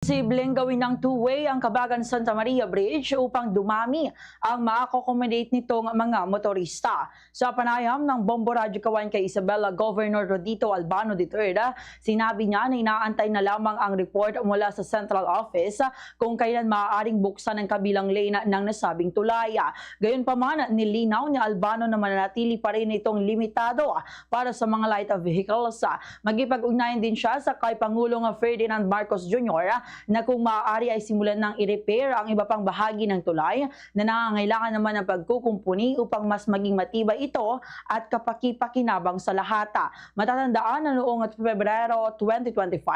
Posibleng gawin ng two-way ang Cabagan-Santa Maria Bridge upang dumami ang ma-accommodate nitong mga motorista. Sa panayam ng Bombo Radyo Kawan kay Isabela Governor Rodito Albano III, sinabi niya na inaantay na lamang ang report mula sa Central Office kung kailan maaaring buksan ang kabilang lane ng nasabing tulay. Gayunpaman, nilinaw ni Albano na mananatili pa rin itong limitado para sa mga light vehicles. Magipag-ugnayan din siya sa kay Pangulong Ferdinand Marcos Jr. na kung maaari ay simulan ng i-repair ang iba pang bahagi ng tulay na nangangailangan naman ng pagkukumpuni upang mas maging matibay ito at kapaki-pakinabang sa lahat. Matatandaan na noong Pebrero 2025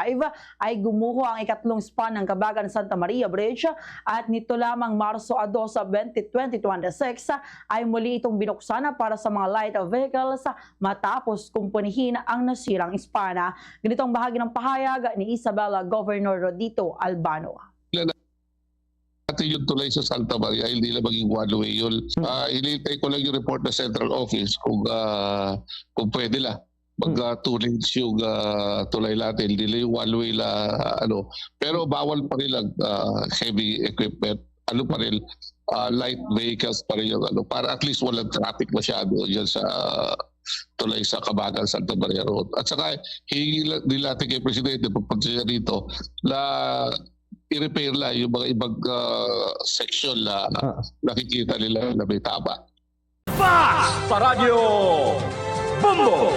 ay gumuho ang ikatlong span ng Cabagan-Santa Maria Bridge at nito lamang Marso 2, 2026 ay muli itong binuksan para sa mga light vehicles matapos kumpunihin ang nasirang span. Ganitong bahagi ng pahayag ni Isabela Governor Rodito Albano. Natin yung tulay sa Santa Maria, hindi lang maging one-way yun. Hinihintay ko lang yung report ng Central Office kung pwede lang. Mag-two lanes yung tulay natin, hindi lang yung one-way la, Pero bawal pa rin lang heavy equipment. Pa rin, light vehicles pa rin yung para at least walang traffic masyado dyan sa tulay sa Cabagan Santa Maria Road. At saka hihingi din natin kay Presidente pagpunta siya dito na i-repair lang yung mga ibang section na nakikita nila na may tama. Fast sa Radyo Bombo!